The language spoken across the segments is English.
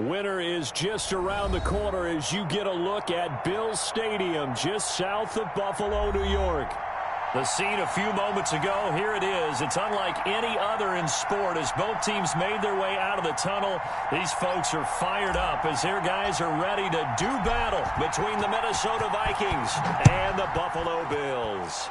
Winter is just around the corner as you get a look at Bills Stadium just south of Buffalo, New York. The scene a few moments ago, here it is. It's unlike any other in sport as both teams made their way out of the tunnel. These folks are fired up as their guys are ready to do battle between the Minnesota Vikings and the Buffalo Bills.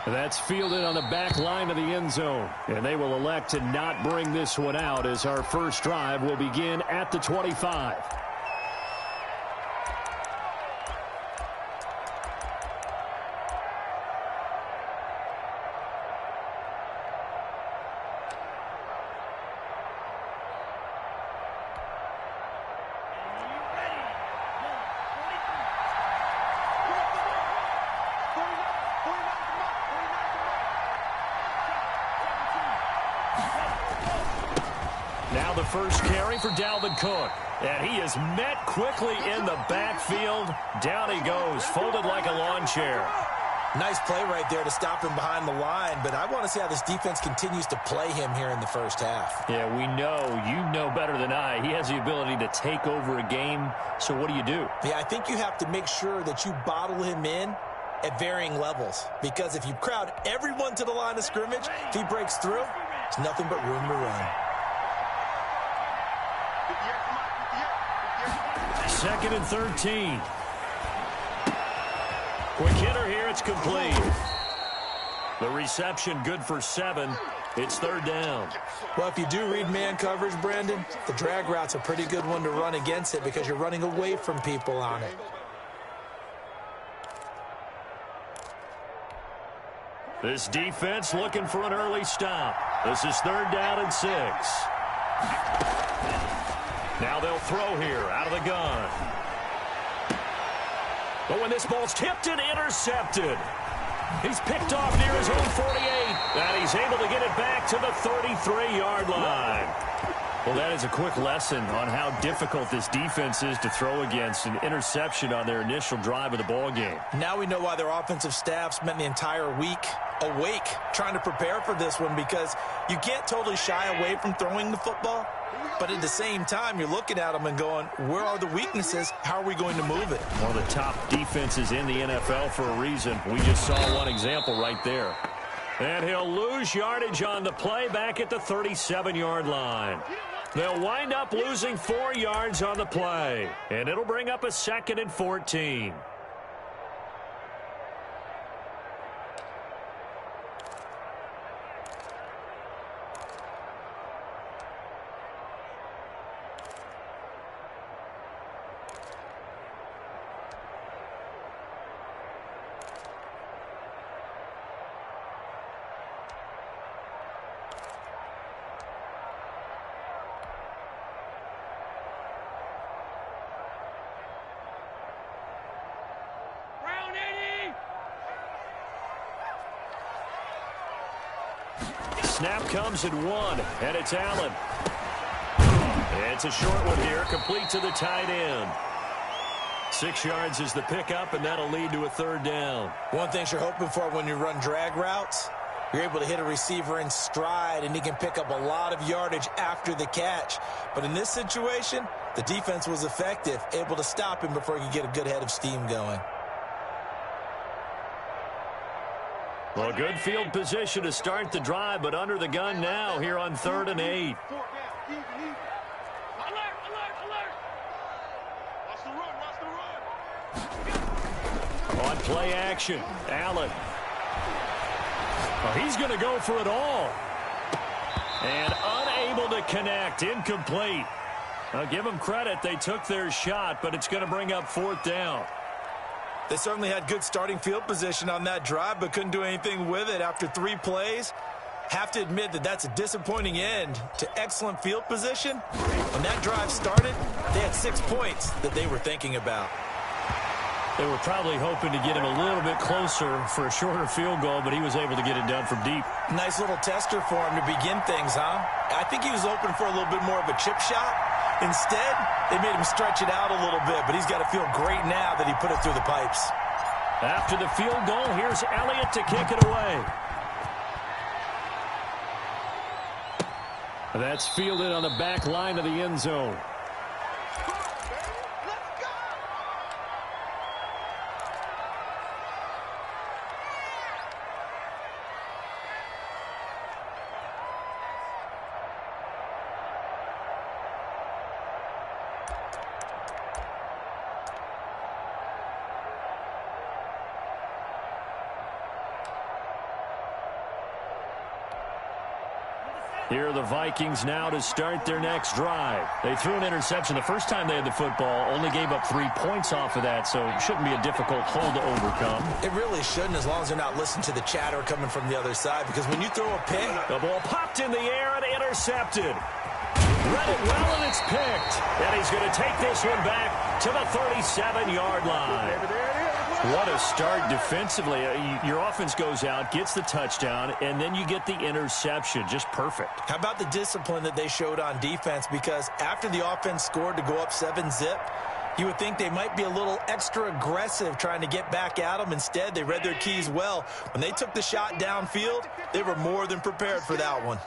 That's fielded on the back line of the end zone. And they will elect to not bring this one out as our first drive will begin at the 25. Now the first carry for Dalvin Cook. And he is met quickly in the backfield. Down he goes, folded like a lawn chair. Nice play right there to stop him behind the line, but I want to see how this defense continues to play him here in the first half. Yeah, we know. You know better than I. He has the ability to take over a game, so what do you do? Yeah, I think you have to make sure that you bottle him in at varying levels, because if you crowd everyone to the line of scrimmage, if he breaks through, there's nothing but room to run. Second and 13. Quick hitter here, it's complete. The reception good for 7. It's third down. Well, if you do read man coverage, Brandon, the drag route's a pretty good one to run against it because you're running away from people on it. This defense looking for an early stop. This is third down and 6. Now they'll throw here out of the gun. But when this ball's tipped and intercepted, he's picked off near his own 48. And he's able to get it back to the 33-yard line. Well, that is a quick lesson on how difficult this defense is to throw against an interception on their initial drive of the ball game. Now we know why their offensive staff spent the entire week awake trying to prepare for this one, because you can't totally shy away from throwing the football. But at the same time, you're looking at them and going, where are the weaknesses? How are we going to move it? One of the top defenses in the NFL for a reason. We just saw one example right there. And he'll lose yardage on the play back at the 37-yard line. They'll wind up losing 4 yards on the play. And it'll bring up a second and 14. Snap comes at 1, and it's Allen. It's a short one here, complete to the tight end. 6 yards is the pickup, and that'll lead to a third down. One thing you're hoping for when you run drag routes, you're able to hit a receiver in stride, and he can pick up a lot of yardage after the catch. But in this situation, the defense was effective, able to stop him before he could get a good head of steam going. Well, good field position to start the drive, but under the gun now here on 3rd and 8. On play action, Allen. Well, he's going to go for it all. And unable to connect, incomplete. I'll give them credit. They took their shot, but it's going to bring up 4th down. They certainly had good starting field position on that drive, but couldn't do anything with it after 3 plays. Have to admit that that's a disappointing end to excellent field position. When that drive started, they had 6 points that they were thinking about. They were probably hoping to get him a little bit closer for a shorter field goal, but he was able to get it done from deep. Nice little tester for him to begin things, huh? I think he was open for a little bit more of a chip shot. Instead, they made him stretch it out a little bit, but he's got to feel great now that he put it through the pipes. After the field goal, here's Elliott to kick it away. That's fielded on the back line of the end zone. Here are the Vikings now to start their next drive. They threw an interception the first time they had the football, only gave up 3 points off of that, so it shouldn't be a difficult hole to overcome. It really shouldn't, as long as they're not listening to the chatter coming from the other side, because when you throw a pick... The ball popped in the air and intercepted. Read it well, and it's picked. And he's going to take this one back to the 37-yard line. What a start defensively. Your offense goes out, gets the touchdown, and then you get the interception. Just perfect. How about the discipline that they showed on defense? Because after the offense scored to go up 7-zip, you would think they might be a little extra aggressive trying to get back at them. Instead, they read their keys well. When they took the shot downfield, they were more than prepared for that one.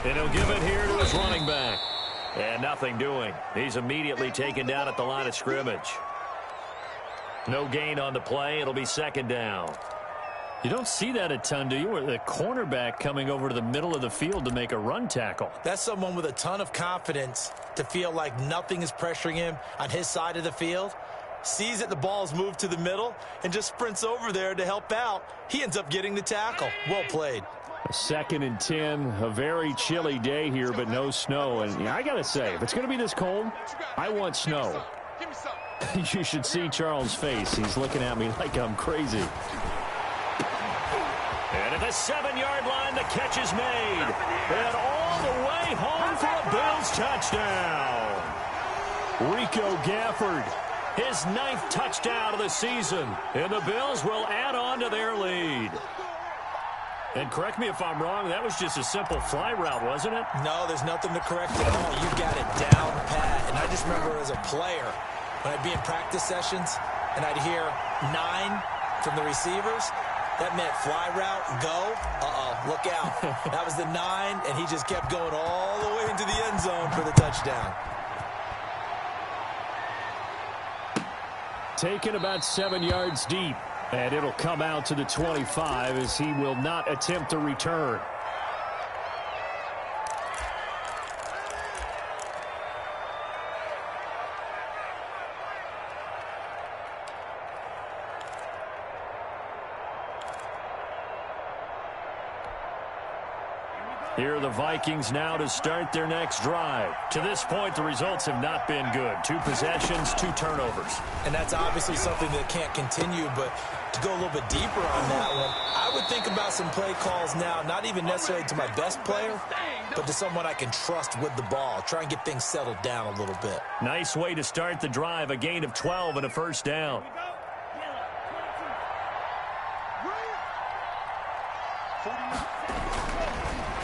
And he'll give it here to his running back. And nothing doing. He's immediately taken down at the line of scrimmage. No gain on the play. It'll be second down. You don't see that a ton, do you? Where the cornerback coming over to the middle of the field to make a run tackle. That's someone with a ton of confidence to feel like nothing is pressuring him on his side of the field. Sees that the ball is moved to the middle and just sprints over there to help out. He ends up getting the tackle. Well played. 2nd and 10, a very chilly day here, but no snow. And yeah, I got to say, if it's going to be this cold, I want snow. You should see Charles' face. He's looking at me like I'm crazy. And at the 7-yard line, the catch is made. And all the way home for a Bills touchdown. Rico Gafford, his 9th touchdown of the season. And the Bills will add on to their lead. And correct me if I'm wrong, that was just a simple fly route, wasn't it? No, there's nothing to correct at all. You got it down pat. And I just remember as a player, when I'd be in practice sessions and I'd hear 9 from the receivers, that meant fly route, go. Look out. That was the 9, and he just kept going all the way into the end zone for the touchdown. Taken about 7 yards deep. And it'll come out to the 25 as he will not attempt to return. Here are the Vikings now to start their next drive. To this point, the results have not been good. 2 possessions, 2 turnovers. And that's obviously something that can't continue, but to go a little bit deeper on that one, I would think about some play calls now, not even necessarily to my best player, but to someone I can trust with the ball. Try and get things settled down a little bit. Nice way to start the drive, a gain of 12 and a first down.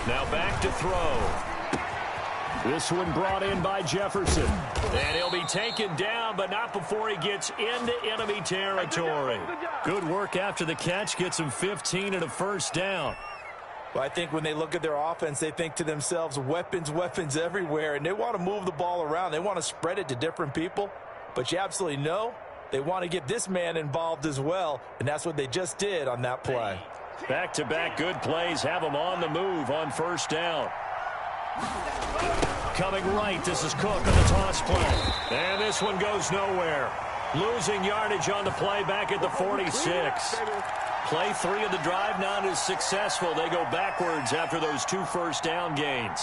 Now back to throw. This one brought in by Jefferson. And he'll be taken down, but not before he gets into enemy territory. Good work after the catch. Gets him 15 and a first down. Well, I think when they look at their offense, they think to themselves, weapons, weapons everywhere. And they want to move the ball around. They want to spread it to different people. But you absolutely know they want to get this man involved as well. And that's what they just did on that play. Back-to-back good plays have him on the move on first down. Coming right, this is Cook on the toss play. And this one goes nowhere. Losing yardage on the play back at the 46. Play 3 of the drive not as successful. They go backwards after those 2 first down gains.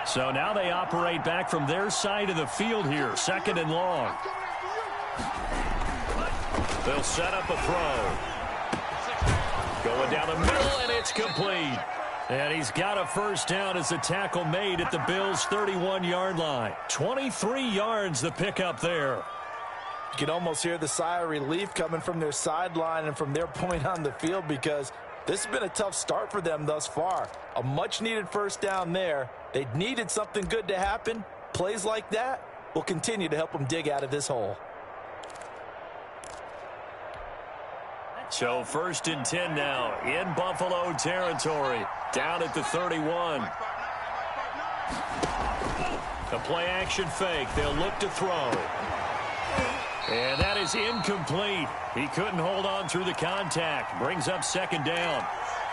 So now they operate back from their side of the field here. 2nd and long. They'll set up a throw. Going down the middle, and it's complete. And he's got a first down as a tackle made at the Bills' 31-yard line. 23 yards the pickup there. You can almost hear the sigh of relief coming from their sideline and from their point on the field, because this has been a tough start for them thus far. A much-needed first down there. They needed something good to happen. Plays like that will continue to help them dig out of this hole. So 1st and 10 now in Buffalo territory, down at the 31. The play action fake. They'll look to throw. And that is incomplete. He couldn't hold on through the contact. Brings up 2nd down.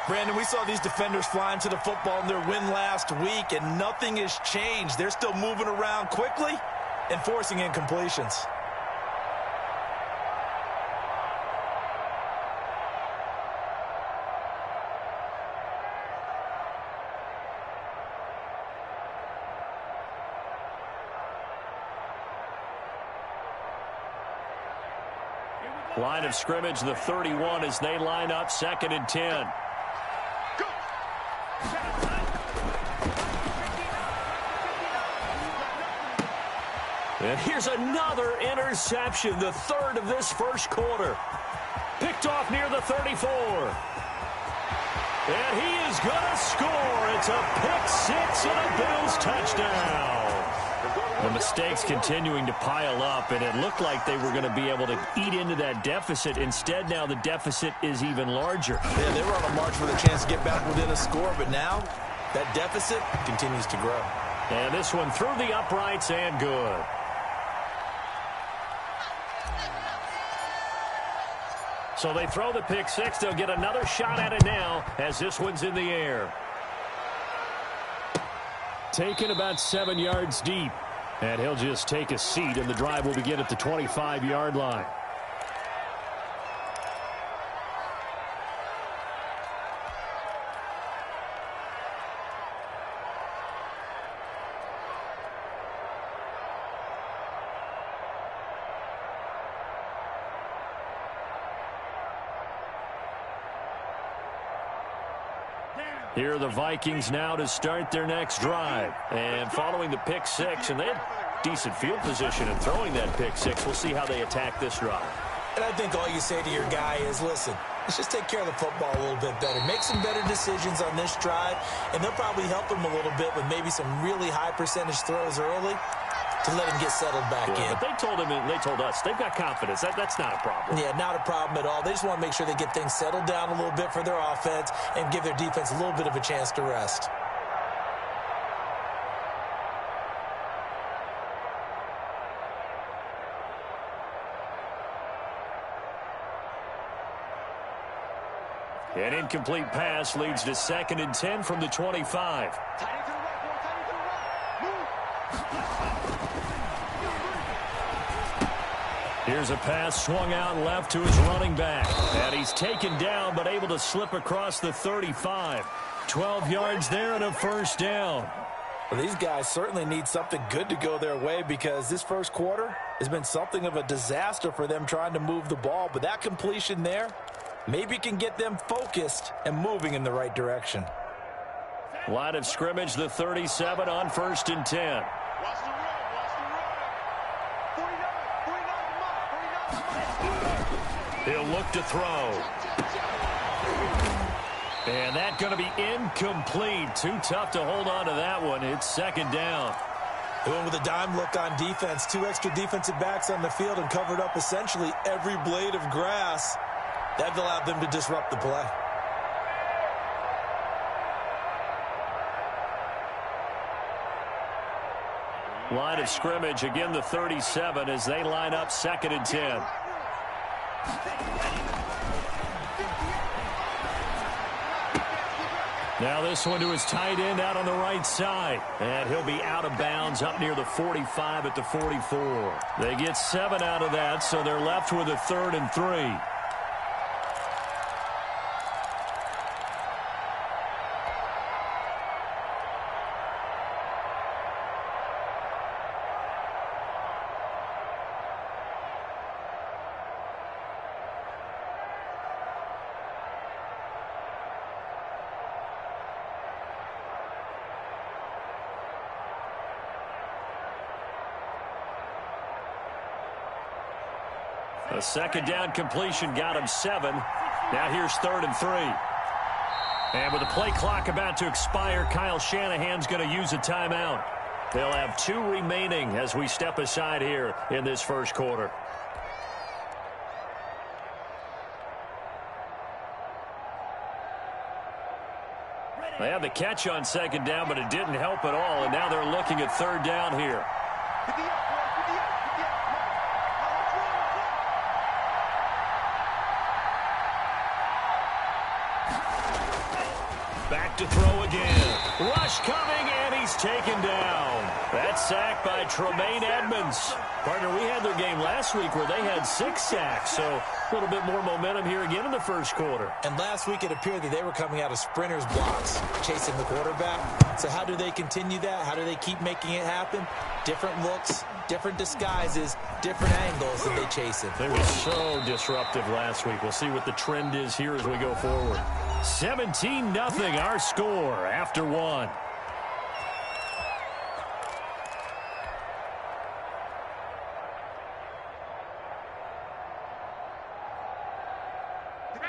Brandon, we saw these defenders flying to the football in their win last week, and nothing has changed. They're still moving around quickly and forcing incompletions. Line of scrimmage, the 31, as they line up 2nd and 10. And here's another interception, the 3rd of this 1st quarter. Picked off near the 34. And he is going to score. It's a pick-6 and a Bills touchdown. The mistakes continuing to pile up, and it looked like they were going to be able to eat into that deficit. Instead, now the deficit is even larger. Yeah, they were on a march with a chance to get back within a score, but now that deficit continues to grow. And this one through the uprights and good. So they throw the pick-6. They'll get another shot at it now as this one's in the air. Taken about 7 yards deep. And he'll just take a seat, and the drive will begin at the 25-yard line. Here are the Vikings now to start their next drive. And following the pick-6, and they had decent field position in throwing that pick-6. We'll see how they attack this drive. And I think all you say to your guy is, listen, let's just take care of the football a little bit better. Make some better decisions on this drive, and they'll probably help him a little bit with maybe some really high percentage throws early to let him get settled back in. But they told him, and they told us, they've got confidence. That's not a problem. Yeah, not a problem at all. They just want to make sure they get things settled down a little bit for their offense and give their defense a little bit of a chance to rest. An incomplete pass leads to 2nd and 10 from the 25. Here's a pass swung out left to his running back. And he's taken down but able to slip across the 35. 12 yards there and a 1st down. Well, these guys certainly need something good to go their way because this 1st quarter has been something of a disaster for them trying to move the ball. But that completion there maybe can get them focused and moving in the right direction. Line of scrimmage, the 37 on 1st and 10. He'll look to throw. And that's going to be incomplete. Too tough to hold on to that one. It's 2nd down. They went with a dime look on defense. 2 extra defensive backs on the field and covered up essentially every blade of grass. That allowed them to disrupt the play. Line of scrimmage, again the 37 as they line up 2nd and 10. Now this one to his tight end out on the right side. And he'll be out of bounds up near the 45 at the 44. They get 7 out of that, so they're left with a 3rd and 3. A 2nd down completion got him 7. Now here's 3rd and 3. And with the play clock about to expire, Kyle Shanahan's going to use a timeout. They'll have 2 remaining as we step aside here in this first quarter. They had the catch on second down, but it didn't help at all, and now they're looking at third down here. Back to throw again. Rush coming, and he's taken down. That's sacked by Tremaine Edmonds. Partner, we had their game last week where they had 6 sacks, so a little bit more momentum here again in the first quarter. And last week it appeared that they were coming out of sprinters blocks, chasing the quarterback. So how do they continue that? How do they keep making it happen? Different looks, different disguises, different angles that they chase it. They were so disruptive last week. We'll see what the trend is here as we go forward. 17-0 our score after 1.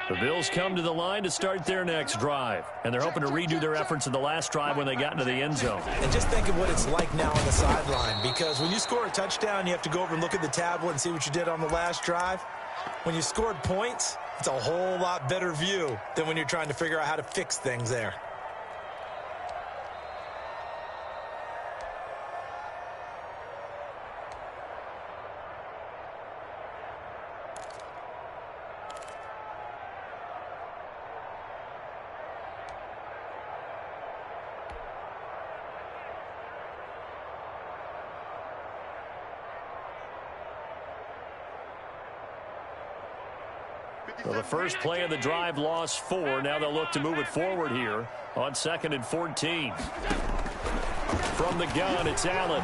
The Bills come to the line to start their next drive, and they're hoping to redo their efforts in the last drive when they got into the end zone. And just think of what it's like now on the sideline, because when you score a touchdown, you have to go over and look at the tablet and see what you did on the last drive. When you scored points, it's a whole lot better view than when you're trying to figure out how to fix things there. Well, the first play of the drive lost 4. Now they'll look to move it forward here on 2nd and 14. From the gun, it's Allen.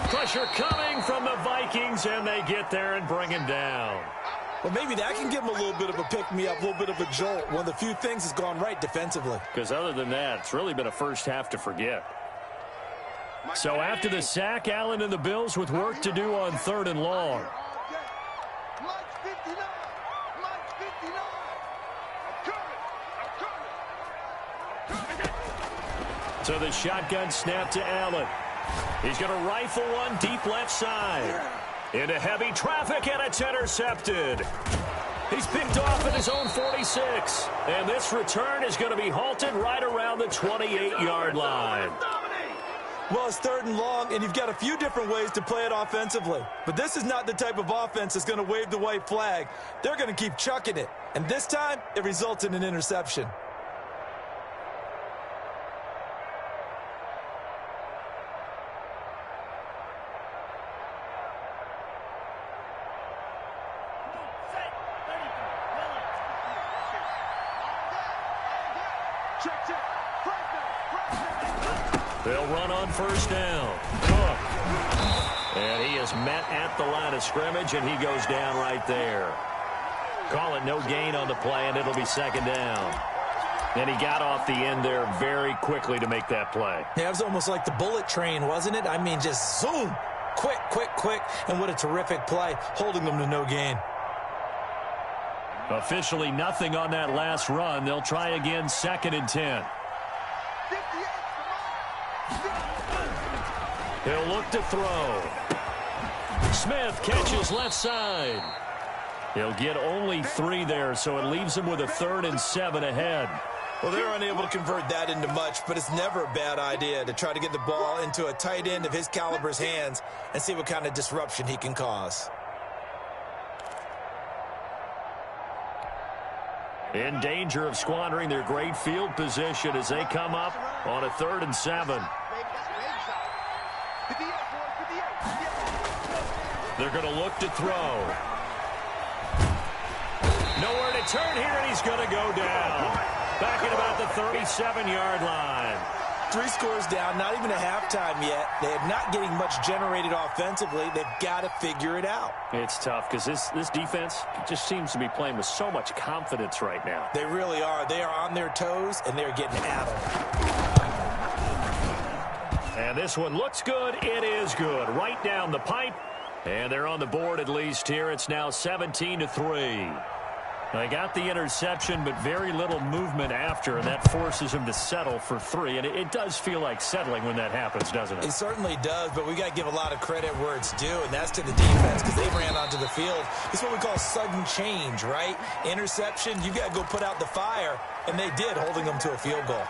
Pressure coming from the Vikings, and they get there and bring him down. Well, maybe that can give them a little bit of a pick-me-up, a little bit of a jolt. One of the few things has gone right defensively. Because other than that, it's really been a first half to forget. So after the sack, Allen and the Bills with work to do on 3rd and long. So the shotgun snap to Allen. He's going to rifle one deep left side. Into heavy traffic, and it's intercepted. He's picked off at his own 46. And this return is going to be halted right around the 28-yard line. Well, it's 3rd and long, and you've got a few different ways to play it offensively. But this is not the type of offense that's going to wave the white flag. They're going to keep chucking it. And this time, it results in an interception. They'll run on 1st down. Cook. And he is met at the line of scrimmage, and he goes down right there. Call it no gain on the play, and it'll be 2nd down. And he got off the end there very quickly to make that play. Yeah, it was almost like the bullet train, wasn't it? I mean, just zoom. Quick, quick, quick. And what a terrific play, holding them to no gain. Officially nothing on that last run. They'll try again 2nd and 10. He'll look to throw. Smith catches left side. He'll get only 3 there, so it leaves him with a 3rd and 7 ahead. Well, they're unable to convert that into much, but it's never a bad idea to try to get the ball into a tight end of his caliber's hands and see what kind of disruption he can cause. In danger of squandering their great field position as they come up on a 3rd and 7. They're going to look to throw. Nowhere to turn here, and he's going to go down. Back at about the 37-yard line. 3 scores down, not even a halftime yet. They are not getting much generated offensively. They've got to figure it out. It's tough because this defense just seems to be playing with so much confidence right now. They really are. They are on their toes, and they're getting at them. And this one looks good. It is good. Right down the pipe. And they're on the board at least here. It's now 17-3. They got the interception, but very little movement after, and that forces him to settle for 3. And it does feel like settling when that happens, doesn't it? It certainly does, but we got to give a lot of credit where it's due, and that's to the defense because they ran onto the field. It's what we call sudden change, right? Interception, you got to go put out the fire, and they did, holding them to a field goal.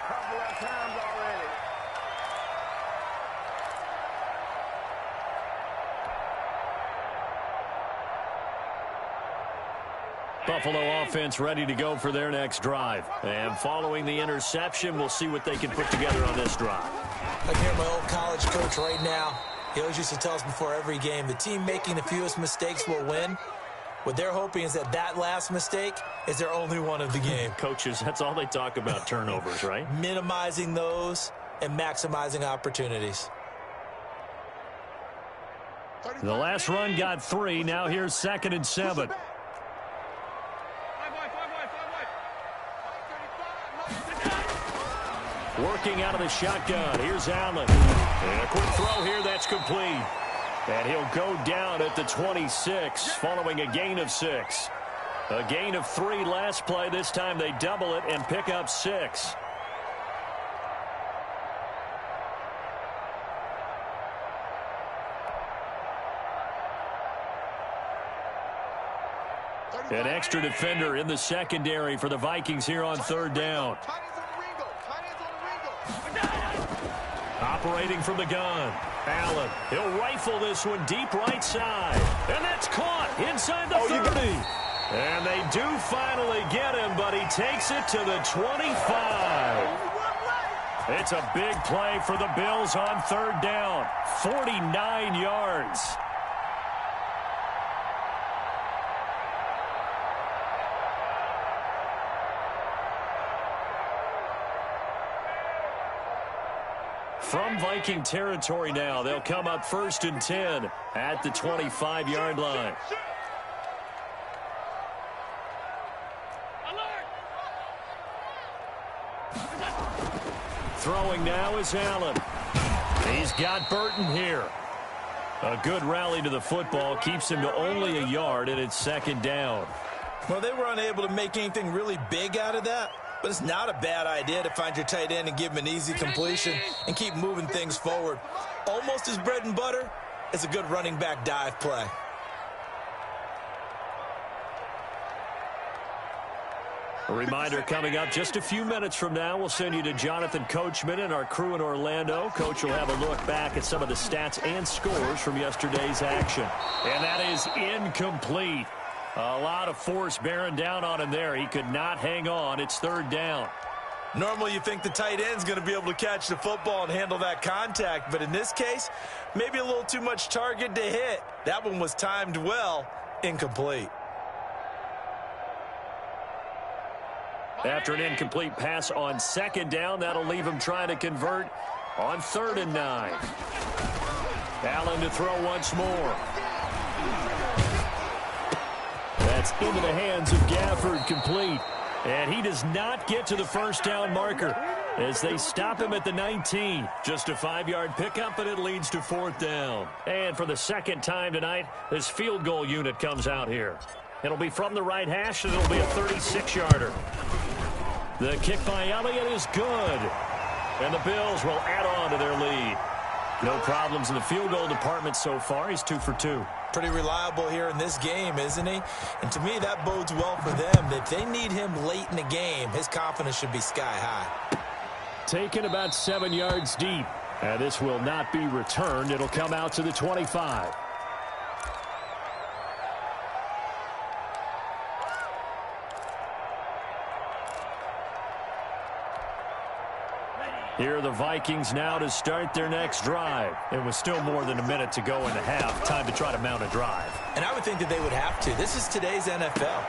Buffalo offense ready to go for their next drive. And following the interception, we'll see what they can put together on this drive. I can hear my old college coach right now. He always used to tell us before every game, the team making the fewest mistakes will win. What they're hoping is that last mistake is their only one of the game. Coaches, that's all they talk about, turnovers, right? Minimizing those and maximizing opportunities. The last run got 3. Now here's 2nd and 7. Working out of the shotgun. Here's Allen. And a quick throw here. That's complete. And he'll go down at the 26 following a gain of 6. A gain of 3 last play. This time they double it and pick up 6. An extra defender in the secondary for the Vikings here on 3rd down. Operating from the gun. Allen. He'll rifle this one deep right side. And that's caught inside the 30. And they do finally get him, but he takes it to the 25. It's a big play for the Bills on 3rd down. 49 yards. From Viking territory now, they'll come up 1st and 10 at the 25-yard line. Throwing now is Allen. He's got Burton here. A good rally to the football keeps him to only a yard, and it's 2nd down. Well, they were unable to make anything really big out of that. But it's not a bad idea to find your tight end and give him an easy completion and keep moving things forward. Almost as bread and butter as a good running back dive play. A reminder coming up just a few minutes from now. We'll send you to Jonathan Coachman and our crew in Orlando. Coach will have a look back at some of the stats and scores from yesterday's action. And that is incomplete. A lot of force bearing down on him there. He could not hang on. It's 3rd down. Normally you think the tight end's going to be able to catch the football and handle that contact, but in this case, maybe a little too much target to hit. That one was timed well, incomplete. After an incomplete pass on 2nd down, that'll leave him trying to convert on 3rd and 9. Allen to throw once more. That's into the hands of Gafford, complete. And he does not get to the 1st down marker as they stop him at the 19. Just a 5-yard pickup, but it leads to 4th down. And for the 2nd time tonight, this field goal unit comes out here. It'll be from the right hash, and it'll be a 36-yarder. The kick by Elliott is good. And the Bills will add on to their lead. No problems in the field goal department so far. He's 2 for 2. Pretty reliable here in this game, isn't he? And to me, that bodes well for them. If they need him late in the game, his confidence should be sky high. Taken about 7 yards deep. And this will not be returned. It'll come out to the 25. Here are the Vikings now to start their next drive. It was still more than a minute to go in the half. Time to try to mount a drive. And I would think that they would have to. This is today's NFL.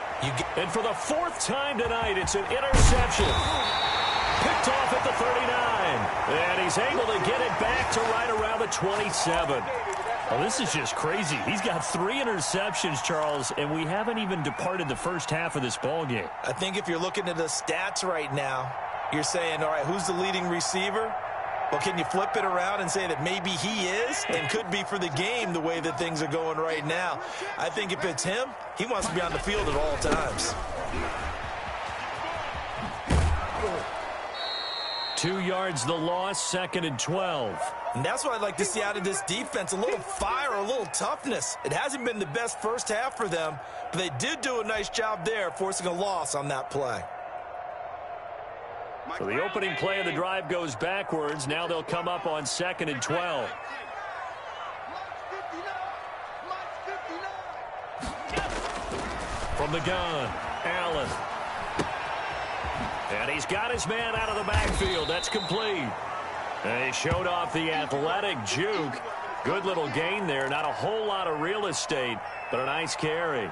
And for the 4th time tonight, it's an interception. Picked off at the 39. And he's able to get it back to right around the 27. Well, this is just crazy. He's got 3 interceptions, Charles, and we haven't even departed the first half of this ballgame. I think if you're looking at the stats right now, you're saying, all right, who's the leading receiver? Well, can you flip it around and say that maybe he is and could be for the game the way that things are going right now? I think if it's him, he wants to be on the field at all times. 2 yards the loss, 2nd and 12. And that's what I'd like to see out of this defense, a little fire, a little toughness. It hasn't been the best first half for them, but they did do a nice job there, forcing a loss on that play. So the opening play of the drive goes backwards. Now they'll come up on 2nd and 12. From the gun, Allen. And he's got his man out of the backfield. That's complete. And he showed off the athletic juke. Good little gain there. Not a whole lot of real estate, but a nice carry.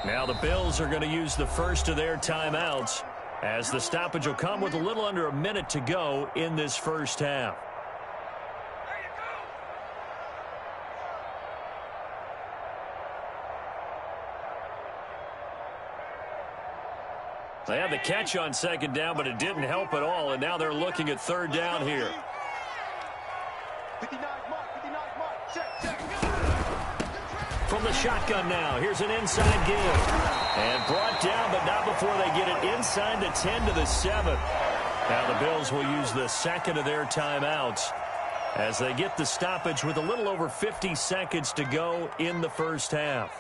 Now the Bills are going to use the first of their timeouts, as the stoppage will come with a little under a minute to go in this first half. They had the catch on 2nd down, but it didn't help at all, and now they're looking at 3rd down here. From the shotgun now, here's an inside give. And brought down, but not before they get it inside the 10 to the 7. Now the Bills will use the 2nd of their timeouts as they get the stoppage with a little over 50 seconds to go in the first half.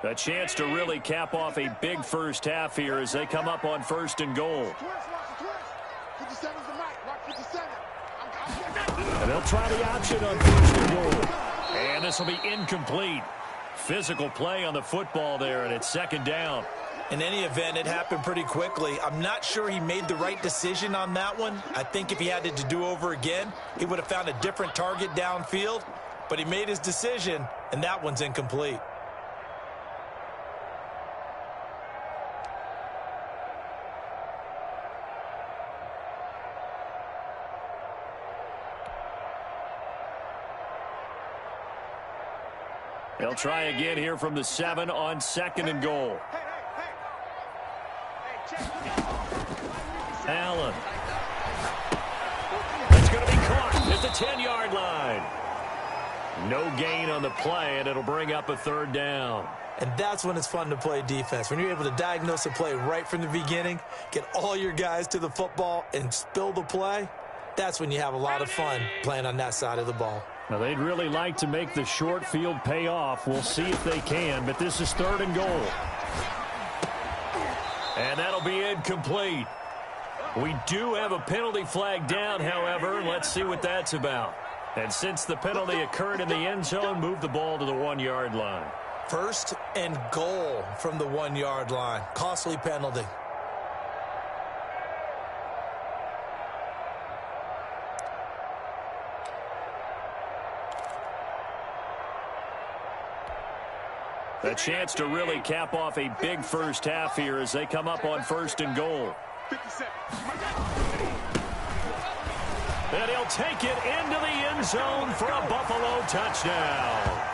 A chance to really cap off a big first half here as they come up on 1st and goal. And they'll try the option on 1st and goal. And this will be incomplete. Physical play on the football there, and it's 2nd down. In any event, it happened pretty quickly. I'm not sure he made the right decision on that one. I think if he had it to do over again, he would have found a different target downfield. But he made his decision, and that one's incomplete. They'll try again here from the 7 on 2nd and goal. Allen. It's going to be caught at the 10-yard line. No gain on the play, and it'll bring up a 3rd down. And that's when it's fun to play defense. When you're able to diagnose a play right from the beginning, get all your guys to the football, and spill the play, that's when you have a lot of fun playing on that side of the ball. Now, they'd really like to make the short field pay off. We'll see if they can, but this is 3rd and goal. And that'll be incomplete. We do have a penalty flag down, however. Let's see what that's about. And since the penalty occurred in the end zone, move the ball to the 1-yard line. 1st and goal from the 1-yard line. Costly penalty. A chance to really cap off a big first half here as they come up on 1st and goal. And he'll take it into the end zone for a Buffalo touchdown.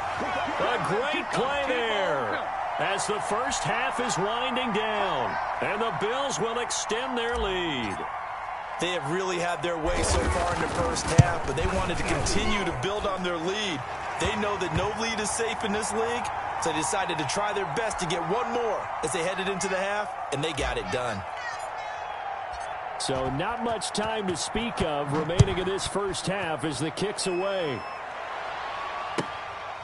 A great play there as the first half is winding down, and the Bills will extend their lead. They have really had their way so far in the first half, but they wanted to continue to build on their lead. They know that no lead is safe in this league, so they decided to try their best to get one more as they headed into the half, and they got it done. So not much time to speak of remaining in this first half as the kick's away.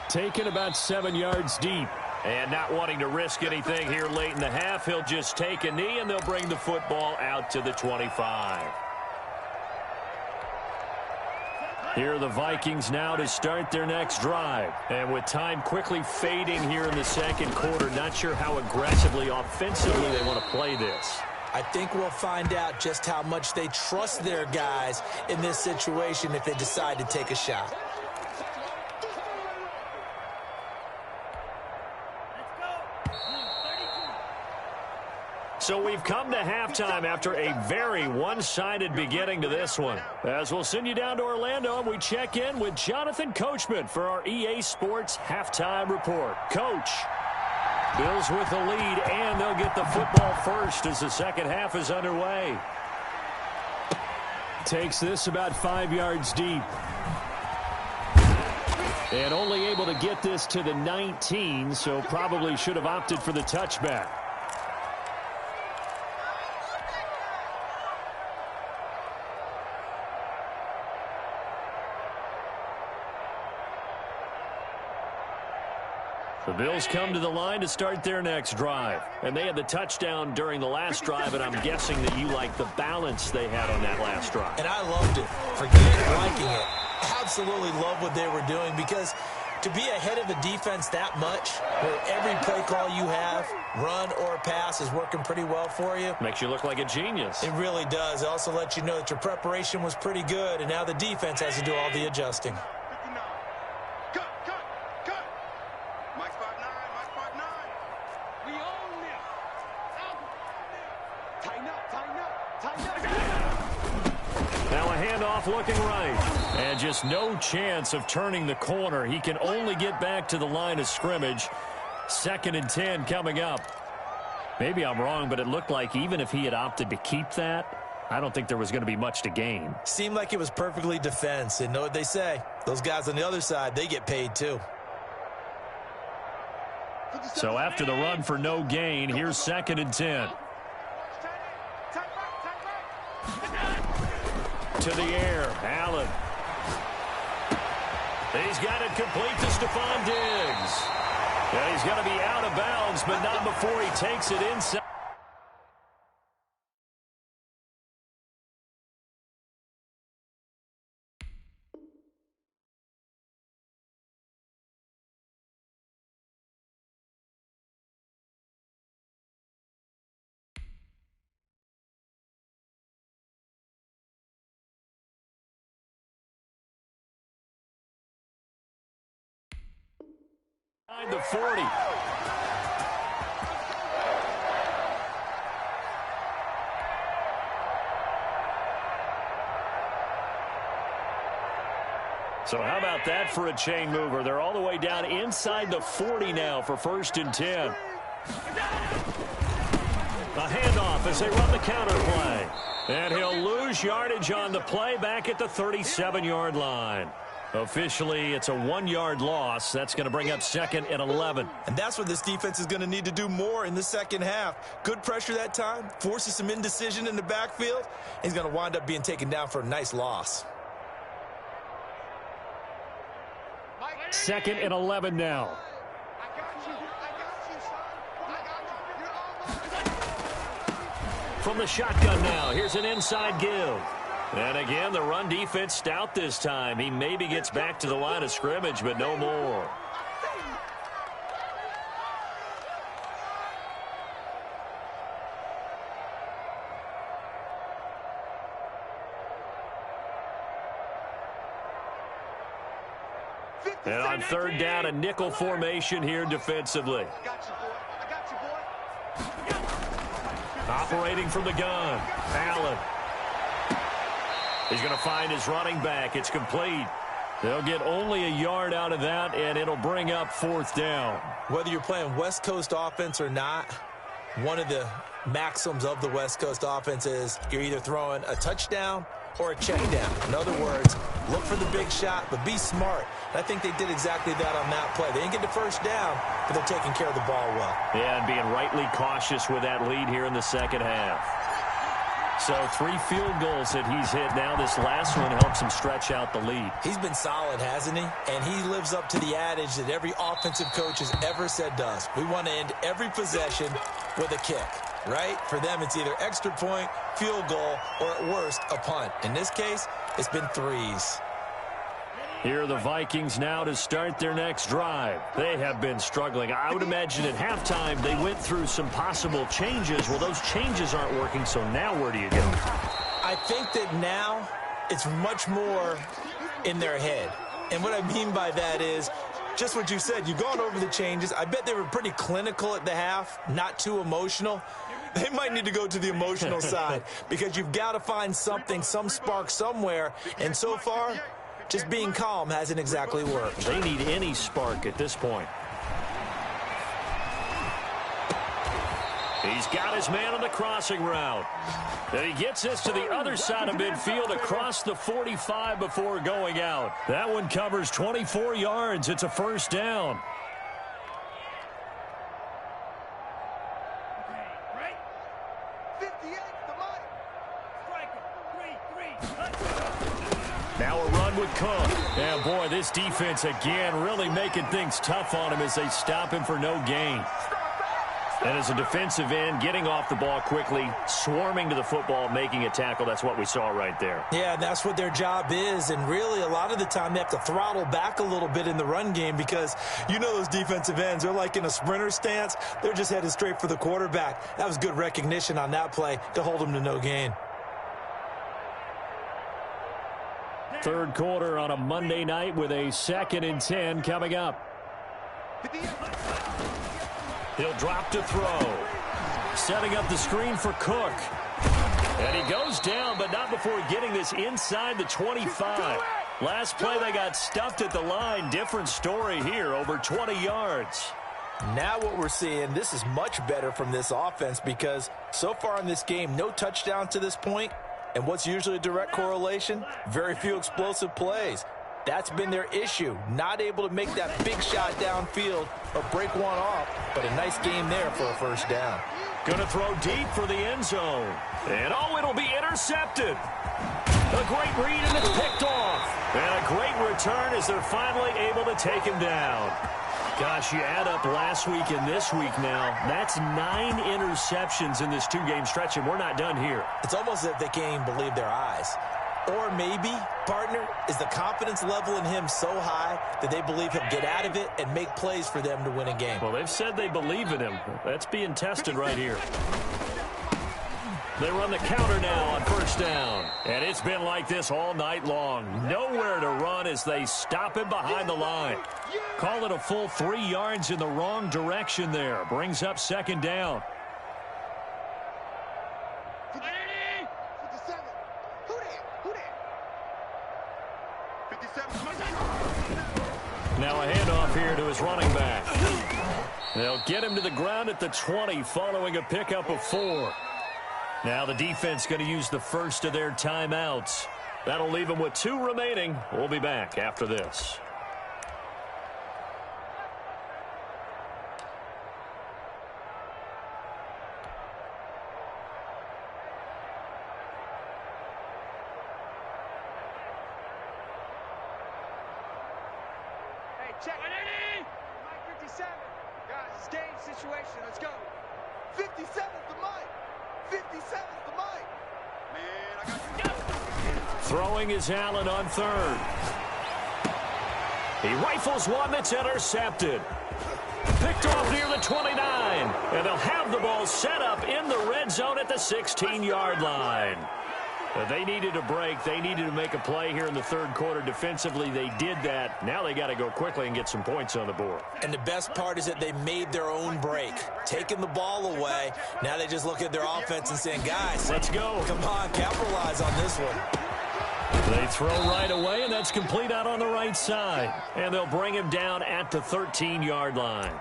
Taken about 7 yards deep. And not wanting to risk anything here late in the half, he'll just take a knee, and they'll bring the football out to the 25. Here are the Vikings now to start their next drive. And with time quickly fading here in the second quarter, not sure how aggressively, offensively they want to play this. I think we'll find out just how much they trust their guys in this situation if they decide to take a shot. So we've come to halftime after a very one-sided beginning to this one. As we'll send you down to Orlando, and we check in with Jonathan Coachman for our EA Sports Halftime Report. Coach, Bills with the lead, and they'll get the football first as the second half is underway. Takes this about 5 yards deep. And only able to get this to the 19, so probably should have opted for the touchback. The Bills come to the line to start their next drive. And they had the touchdown during the last drive, and I'm guessing that you like the balance they had on that last drive. And I loved it. Forget liking it. Absolutely love what they were doing, because to be ahead of a defense that much, where every play call you have, run or pass, is working pretty well for you. Makes you look like a genius. It really does. It also lets you know that your preparation was pretty good, and now the defense has to do all the adjusting. Looking right, and just no chance of turning the corner. He can only get back to the line of scrimmage. 2nd and 10 coming up. Maybe I'm wrong, but it looked like even if he had opted to keep that, I don't think there was going to be much to gain. Seemed like it was perfectly defense, and know what they say. Those guys on the other side, they get paid too. So after the run for no gain, here's 2nd and 10. To the air, Allen. He's got it complete to Stephon Diggs. And he's going to be out of bounds, but not before he takes it inside. The 40. So how about that for a chain mover? They're all the way down inside the 40 now for 1st and 10. A handoff as they run the counter play. And he'll lose yardage on the play back at the 37-yard line. Officially, it's a 1-yard loss. That's going to bring up 2nd and 11. And that's what this defense is going to need to do more in the second half. Good pressure that time, forces some indecision in the backfield. He's going to wind up being taken down for a nice loss. 2nd and 11 now. From the shotgun now, here's an inside give. And again, the run defense stout this time. He maybe gets back to the line of scrimmage, but no more. And on 3rd down, a nickel formation here defensively. Operating from the gun, Allen. He's going to find his running back. It's complete. They'll get only a yard out of that, and it'll bring up 4th down. Whether you're playing West Coast offense or not, one of the maxims of the West Coast offense is you're either throwing a touchdown or a check down. In other words, look for the big shot, but be smart. And I think they did exactly that on that play. They didn't get the 1st down, but they're taking care of the ball well. Yeah, and being rightly cautious with that lead here in the second half. So 3 field goals that he's hit now. This last one helps him stretch out the lead. He's been solid, hasn't he? And he lives up to the adage that every offensive coach has ever said to us. We want to end every possession with a kick, right? For them, it's either extra point, field goal, or at worst, a punt. In this case, it's been 3s. Here are the Vikings now to start their next drive. They have been struggling. I would imagine at halftime they went through some possible changes. Well, those changes aren't working, so now where do you go? I think that now it's much more in their head. And what I mean by that is just what you said. You've gone over the changes. I bet they were pretty clinical at the half, not too emotional. They might need to go to the emotional side because you've got to find something, some spark somewhere. And so far, just being calm hasn't exactly worked. They need any spark at this point. He's got his man on the crossing route. And he gets this to the other side of midfield across the 45 before going out. That one covers 24 yards. It's a first down. Now a run with Cook. And boy, this defense again really making things tough on him as they stop him for no gain. And as a defensive end, getting off the ball quickly, swarming to the football, making a tackle, that's what we saw right there. Yeah, and that's what their job is. And really, a lot of the time, they have to throttle back a little bit in the run game because you know those defensive ends, they're like in a sprinter stance. They're just headed straight for the quarterback. That was good recognition on that play to hold them to no gain. Third quarter on a Monday night with a 2nd and 10 coming up. He'll drop to throw. Setting up the screen for Cook. And he goes down, but not before getting this inside the 25. Last play, they got stuffed at the line. Different story here, over 20 yards. Now what we're seeing, this is much better from this offense because so far in this game, no touchdown to this point. And what's usually a direct correlation? Very few explosive plays. That's been their issue. Not able to make that big shot downfield or break one off, but a nice game there for a first down. Going to throw deep for the end zone. And oh, it'll be intercepted. A great read and it's picked off. And a great return as they're finally able to take him down. Gosh, you add up last week and this week now, that's 9 interceptions in this 2-game stretch, and we're not done here. It's almost as if they can't even believe their eyes. Or maybe, partner, is the confidence level in him so high that they believe he'll get out of it and make plays for them to win a game. Well, they've said they believe in him. That's being tested right here. They run the counter now on first down. And it's been like this all night long. Nowhere to run as they stop him behind the line. Call it a full 3 yards in the wrong direction there. Brings up 2nd down. Now a handoff here to his running back. They'll get him to the ground at the 20 following a pickup of 4. Now the defense going to use the first of their timeouts. That'll leave them with 2 remaining. We'll be back after this. Check. Mike 57. Guys, it's game situation. Let's go. 57's the mic. 57's the mic. Man, I got you. Throwing is Allen on 3rd. He rifles one that's intercepted. Picked off near the 29. And they'll have the ball set up in the red zone at the 16-yard line. They needed a break. They needed to make a play here in the 3rd quarter. Defensively, they did that. Now they got to go quickly and get some points on the board. And the best part is that they made their own break. Taking the ball away. Now they just look at their offense and saying, guys, let's go. Come on, capitalize on this one. They throw right away, and that's complete out on the right side. And they'll bring him down at the 13-yard line.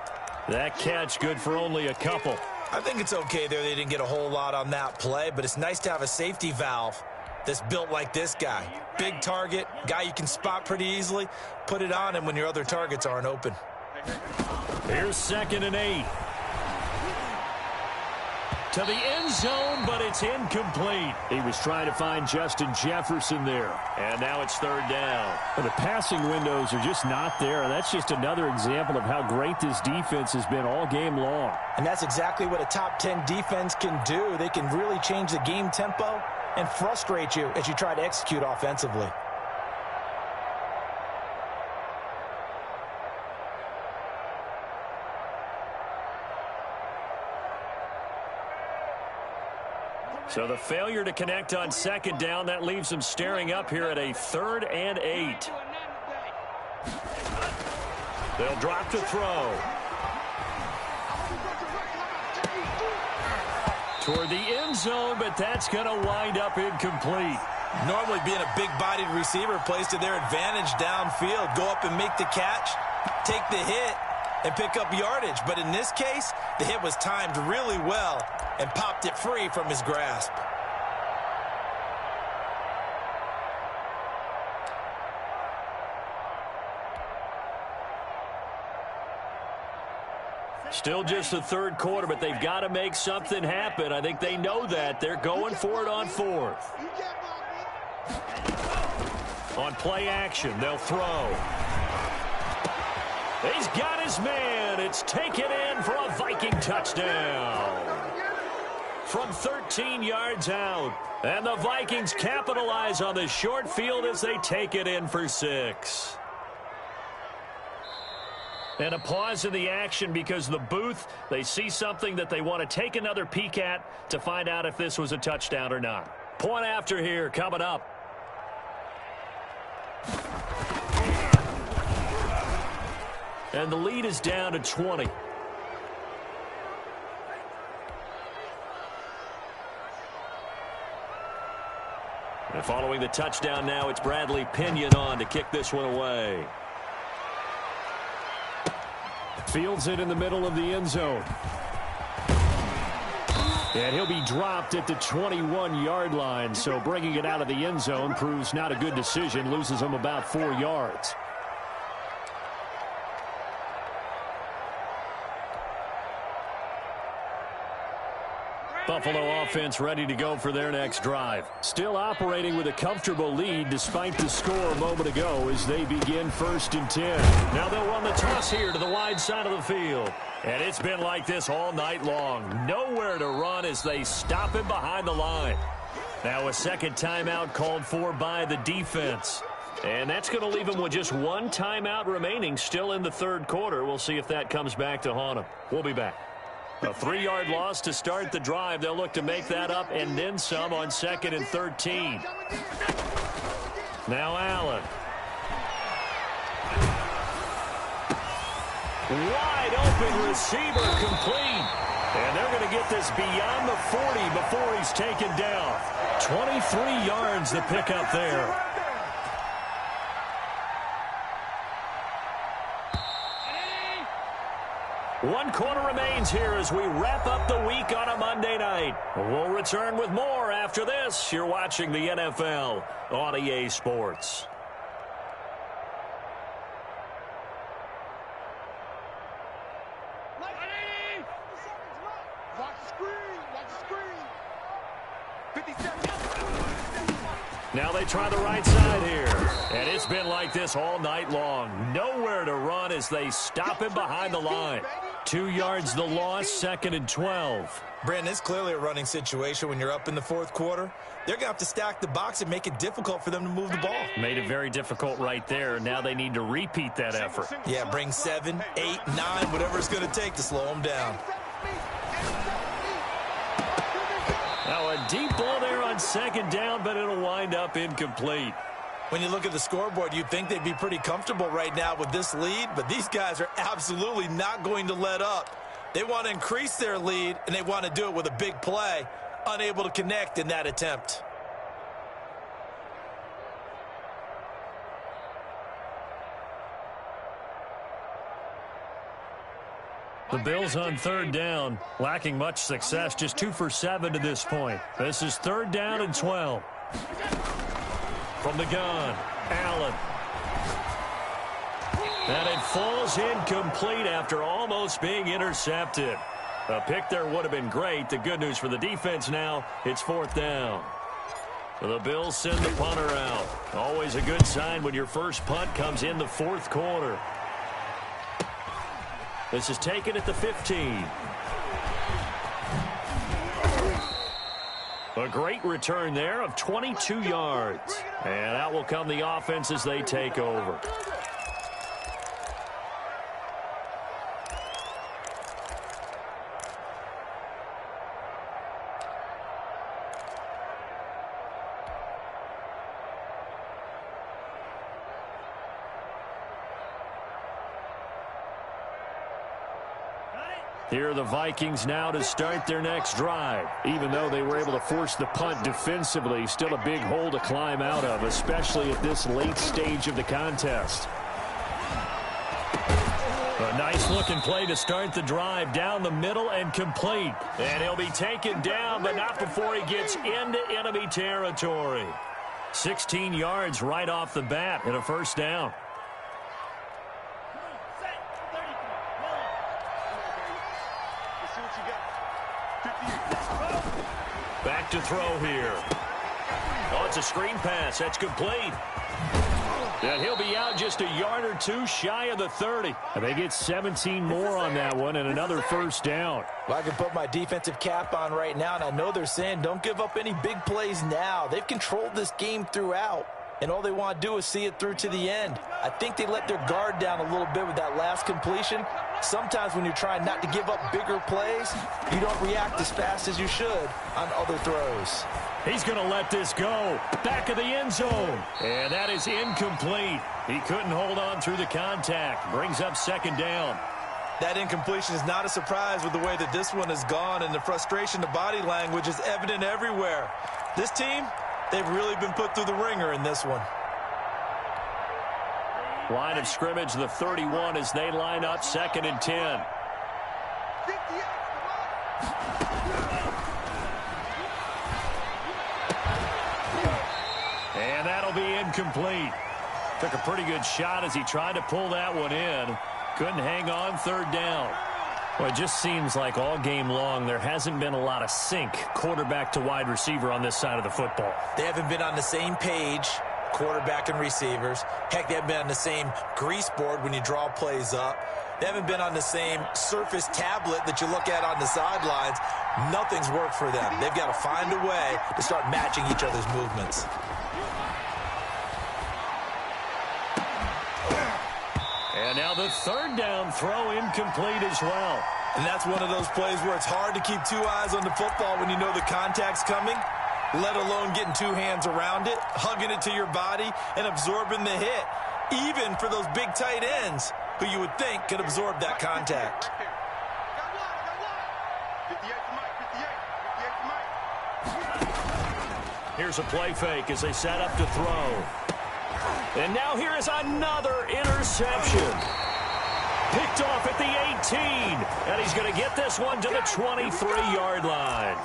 That catch good for only a couple. I think it's okay there. They didn't get a whole lot on that play, but it's nice to have a safety valve that's built like this guy. Big target, guy you can spot pretty easily. Put it on him when your other targets aren't open. Here's 2nd and 8. To the end zone, but it's incomplete. He was trying to find Justin Jefferson there. And now it's 3rd down. The passing windows are just not there. That's just another example of how great this defense has been all game long. And that's exactly what a top 10 defense can do. They can really change the game tempo and frustrate you as you try to execute offensively. So the failure to connect on 2nd down, that leaves them staring up here at a 3rd and 8. They'll drop to throw. Toward the end zone, but that's going to wind up incomplete. Normally being a big-bodied receiver plays to their advantage downfield. Go up and make the catch, take the hit, and pick up yardage. But in this case, the hit was timed really well and popped it free from his grasp. Still just the third quarter, but they've got to make something happen. I think they know that. They're going for it on fourth. On play action, they'll throw. He's got his man. It's taken in for a Viking touchdown. From 13 yards out. And the Vikings capitalize on the short field as they take it in for 6. And a pause in the action because the booth, they see something that they want to take another peek at to find out if this was a touchdown or not. Point after here coming up. And the lead is down to 20. And following the touchdown now, it's Bradley Pinion on to kick this one away. Fields it in the middle of the end zone. And he'll be dropped at the 21-yard line, so bringing it out of the end zone proves not a good decision, loses him about 4 yards. Buffalo offense ready to go for their next drive. Still operating with a comfortable lead despite the score a moment ago as they begin 1st and 10. Now they'll run the toss here to the wide side of the field. And it's been like this all night long. Nowhere to run as they stop him behind the line. Now a second timeout called for by the defense. And that's going to leave him with just one timeout remaining still in the third quarter. We'll see if that comes back to haunt him. We'll be back. A 3-yard loss to start the drive. They'll look to make that up and then some on 2nd and 13. Now Allen. Wide open receiver complete. And they're going to get this beyond the 40 before he's taken down. 23 yards the pickup there. One quarter remains here as we wrap up the week on a Monday night. We'll return with more after this. You're watching the NFL on EA Sports. Now they try the right side here. And it's been like this all night long. Nowhere to run as they stop him behind the line. 2 yards the loss, 2nd and 12. Brandon, it's clearly a running situation when you're up in the fourth quarter. They're going to have to stack the box and make it difficult for them to move the ball. Made it very difficult right there. Now they need to repeat that effort. Yeah, bring 7, 8, 9, whatever it's going to take to slow them down. Now a deep ball there on 2nd down, but it'll wind up incomplete. When you look at the scoreboard, you'd think they'd be pretty comfortable right now with this lead, but these guys are absolutely not going to let up. They want to increase their lead, and they want to do it with a big play, unable to connect in that attempt. The Bills on 3rd down, lacking much success, just 2 for 7 to this point. This is 3rd down and 12. From the gun, Allen. And it falls incomplete after almost being intercepted. A pick there would have been great. The good news for the defense now, it's 4th down. So the Bills send the punter out. Always a good sign when your first punt comes in the 4th quarter. This is taken at the 15. A great return there of 22 yards. And out will come the offense as they take over. Here are the Vikings now to start their next drive. Even though they were able to force the punt defensively, still a big hole to climb out of, especially at this late stage of the contest. A nice-looking play to start the drive down the middle and complete. And he'll be taken down, but not before he gets into enemy territory. 16 yards right off the bat and a first down. Back to throw here. Oh, it's a screen pass. That's complete. And he'll be out just a yard or two shy of the 30. And they get 17 more on that one and another first down. Well, I can put my defensive cap on right now, and I know they're saying don't give up any big plays now. They've controlled this game throughout, and all they want to do is see it through to the end. I think they let their guard down a little bit with that last completion. Sometimes when you're trying not to give up bigger plays, you don't react as fast as you should on other throws. He's going to let this go. Back of the end zone. And that is incomplete. He couldn't hold on through the contact. Brings up second down. That incompletion is not a surprise with the way that this one has gone, and the frustration, the body language is evident everywhere. This team, they've really been put through the ringer in this one. Line of scrimmage, the 31 as they line up, 2nd and 10. And that'll be incomplete. Took a pretty good shot as he tried to pull that one in. Couldn't hang on, third down. Well, it just seems like all game long there hasn't been a lot of sync quarterback to wide receiver on this side of the football. They haven't been on the same page, quarterback and receivers. Heck, they haven't been on the same grease board when you draw plays up. They haven't been on the same surface tablet that you look at on the sidelines. Nothing's worked for them. They've got to find a way to start matching each other's movements. And now the third down throw incomplete as well. And that's one of those plays where it's hard to keep two eyes on the football when you know the contact's coming, let alone getting two hands around it, hugging it to your body, and absorbing the hit, even for those big tight ends who you would think could absorb that contact. Here's a play fake as they set up to throw. And now here is another interception. Picked off at the 18. And he's going to get this one to the 23-yard line.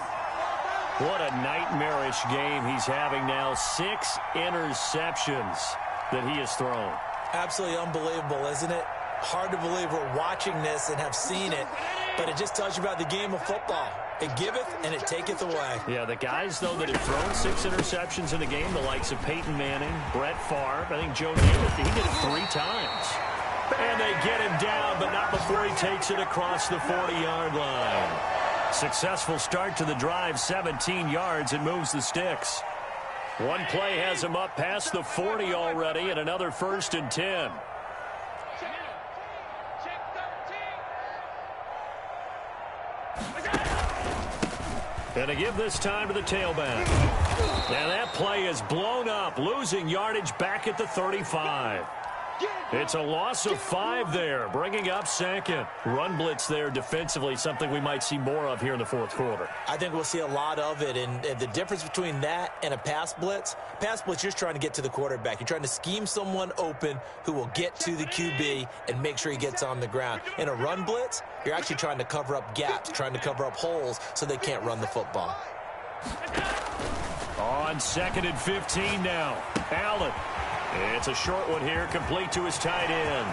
What a nightmarish game he's having now. 6 interceptions that he has thrown. Absolutely unbelievable, isn't it? Hard to believe we're watching this and have seen it, but it just tells you about the game of football. It giveth and it taketh away. Yeah, the guys, though, that have thrown 6 interceptions in a game, the likes of Peyton Manning, Brett Favre, I think Joe Namath, he did it 3 times. And they get him down, but not before he takes it across the 40-yard line. Successful start to the drive, 17 yards, and moves the sticks. One play has him up past the 40 already, and another 1st and 10. And to give this time to the tailback. And that play is blown up, losing yardage back at the 35. It's a loss of 5 there, bringing up 2nd. Run blitz there defensively, something we might see more of here in the 4th quarter. I think we'll see a lot of it, and the difference between that and a pass blitz, you're just trying to get to the quarterback. You're trying to scheme someone open who will get to the QB and make sure he gets on the ground. In a run blitz, you're actually trying to cover up gaps, trying to cover up holes so they can't run the football. On 2nd and 15 now. Allen. It's a short one here, complete to his tight end.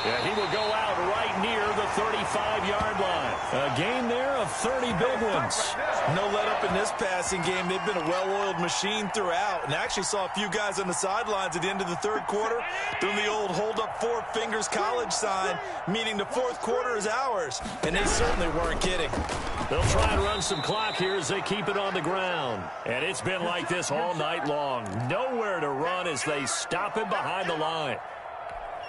Yeah, he will go out right near the 35-yard line. A gain there of 30 big ones. No let up in this passing game. They've been a well-oiled machine throughout. And I actually saw a few guys on the sidelines at the end of the 3rd quarter doing the old hold up 4 fingers college sign, meaning the 4th quarter is ours. And they certainly weren't kidding. They'll try and run some clock here as they keep it on the ground. And it's been like this all night long. Nowhere to run as they stop him behind the line.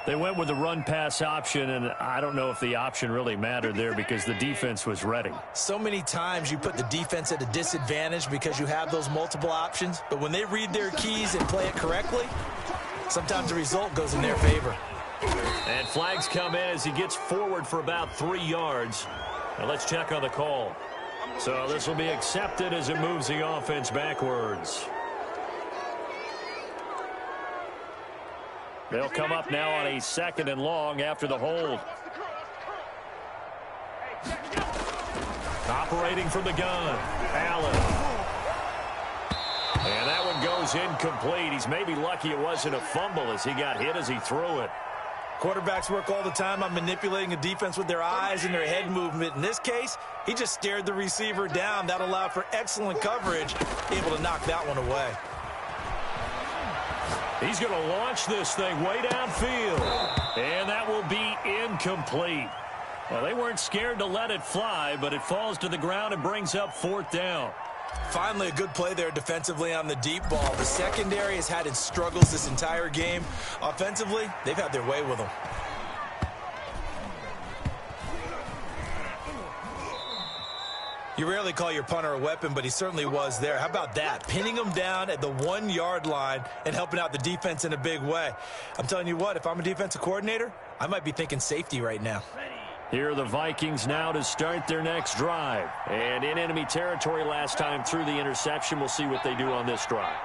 They went with the run-pass option, and I don't know if the option really mattered there because the defense was ready. So many times you put the defense at a disadvantage because you have those multiple options, but when they read their keys and play it correctly, sometimes the result goes in their favor. And flags come in as he gets forward for about 3 yards. Now let's check on the call. So this will be accepted as it moves the offense backwards. They'll come up now on a 2nd and long after the hold. Operating from the gun, Allen. And that one goes incomplete. He's maybe lucky it wasn't a fumble as he got hit as he threw it. Quarterbacks work all the time on manipulating a defense with their eyes and their head movement. In this case, he just stared the receiver down. That allowed for excellent coverage, able to knock that one away. He's going to launch this thing way downfield. And that will be incomplete. Well, they weren't scared to let it fly, but it falls to the ground and brings up 4th down. Finally, a good play there defensively on the deep ball. The secondary has had its struggles this entire game. Offensively, they've had their way with them. You rarely call your punter a weapon, but he certainly was there. How about that? Pinning him down at the 1-yard line and helping out the defense in a big way. I'm telling you what, if I'm a defensive coordinator, I might be thinking safety right now. Here are the Vikings now to start their next drive. And in enemy territory last time through the interception. We'll see what they do on this drive.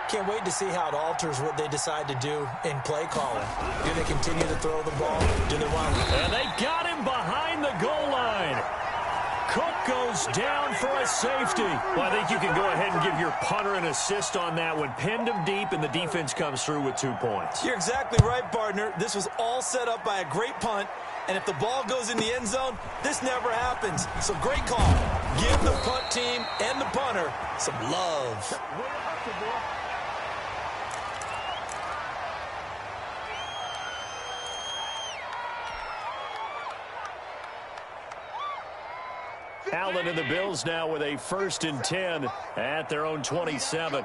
Can't wait to see how it alters what they decide to do in play calling. Do they continue to throw the ball? Do they want to? And they got him behind the goal line. Cook goes down for a safety. Well, I think you can go ahead and give your punter an assist on that one. Pinned him deep, and the defense comes through with 2 points. You're exactly right, partner. This was all set up by a great punt. And if the ball goes in the end zone, this never happens. So great call. Give the punt team and the punter some love. Allen and the Bills now with a 1st and 10 at their own 27.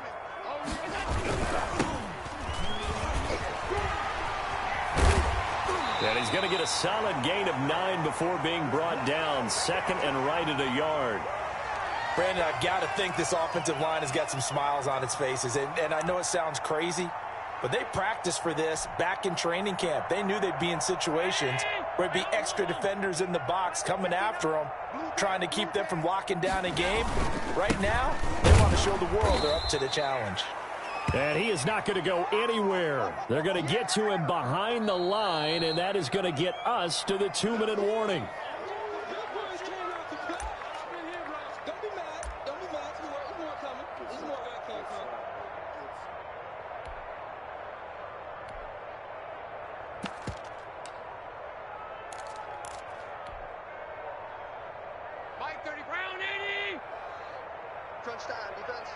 And he's going to get a solid gain of 9 before being brought down. 2nd and right at a yard. Brandon, I've got to think this offensive line has got some smiles on its faces. And I know it sounds crazy, but they practiced for this back in training camp. They knew they'd be in situations where it'd be extra defenders in the box coming after them, trying to keep them from locking down a game. Right now, they want to show the world they're up to the challenge. And he is not going to go anywhere. They're going to get to him behind the line, and that is going to get us to the 2-minute warning. Mike 30, Brown 80. Crunch time, defense.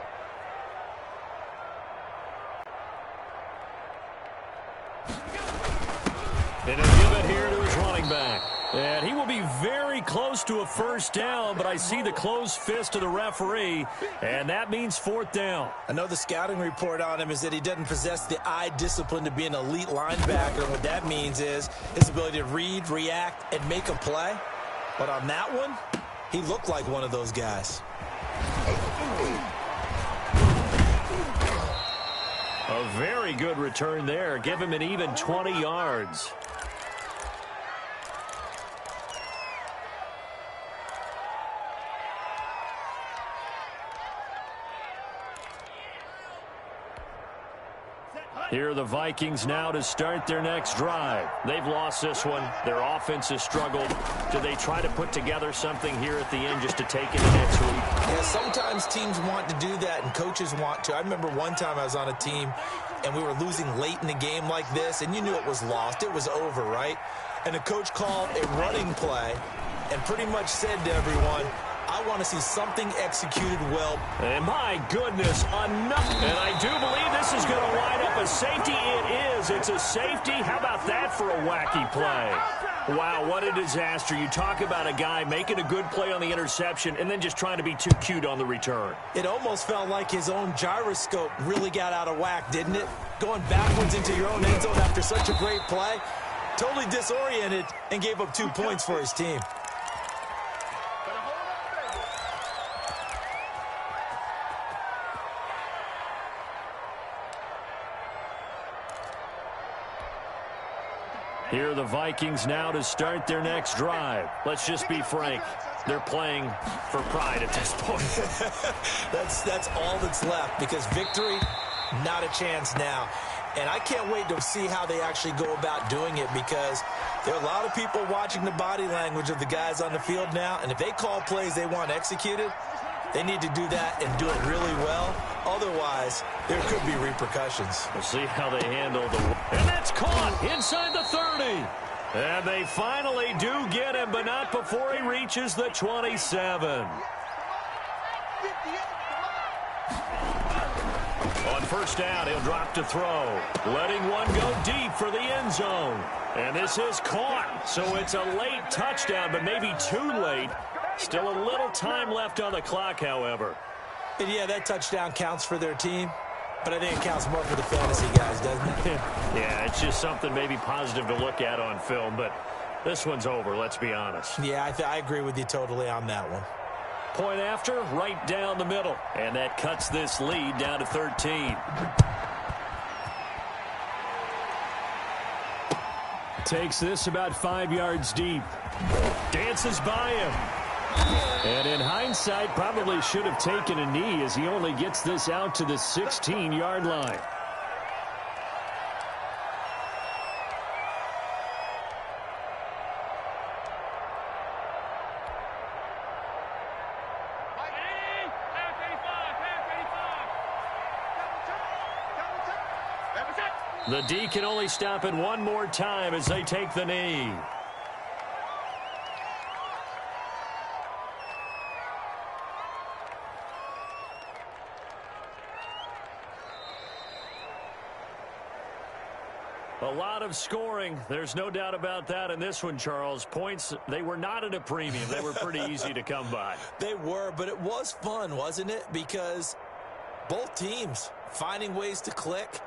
And he'll give it here to his running back. And he will be very close to a 1st down, but I see the closed fist of the referee, and that means 4th down. I know the scouting report on him is that he doesn't possess the eye discipline to be an elite linebacker. What that means is his ability to read, react, and make a play. But on that one, he looked like one of those guys. A very good return there. Give him an even 20 yards. Here are the Vikings now to start their next drive. They've lost this one. Their offense has struggled. Do they try to put together something here at the end just to take it next week? Yeah, sometimes teams want to do that and coaches want to. I remember one time I was on a team and we were losing late in the game like this, and you knew it was lost. It was over, right? And the coach called a running play and pretty much said to everyone, I want to see something executed well. And my goodness, enough. And I do believe this is going to wind up a safety. It is. It's a safety. How about that for a wacky play? Wow, what a disaster. You talk about a guy making a good play on the interception and then just trying to be too cute on the return. It almost felt like his own gyroscope really got out of whack, didn't it? Going backwards into your own end zone after such a great play. Totally disoriented and gave up 2 points for his team. Here are the Vikings now to start their next drive. Let's just be frank. They're playing for pride at this point. That's all that's left, because victory, not a chance now. And I can't wait to see how they actually go about doing it, because there are a lot of people watching the body language of the guys on the field now, and if they call plays they want executed, they need to do that and do it really well. Otherwise, there could be repercussions. We'll see how they handle the... And that's caught inside the 30. And they finally do get him, but not before he reaches the 27. On first down, he'll drop to throw. Letting one go deep for the end zone. And this is caught. So it's a late touchdown, but maybe too late. Still a little time left on the clock, however. And yeah, that touchdown counts for their team, but I think it counts more for the fantasy guys, doesn't it? Yeah, it's just something maybe positive to look at on film, but this one's over, let's be honest. Yeah, I agree with you totally on that one. Point after, right down the middle. And that cuts this lead down to 13. Takes this about 5 yards deep. Dances by him. And in hindsight, probably should have taken a knee, as he only gets this out to the 16-yard line. The D can only stop it one more time as they take the knee. A lot of scoring. There's no doubt about that in this one, Charles. Points, they were not at a premium. They were pretty easy to come by. They were, but it was fun, wasn't it? Because both teams finding ways to click.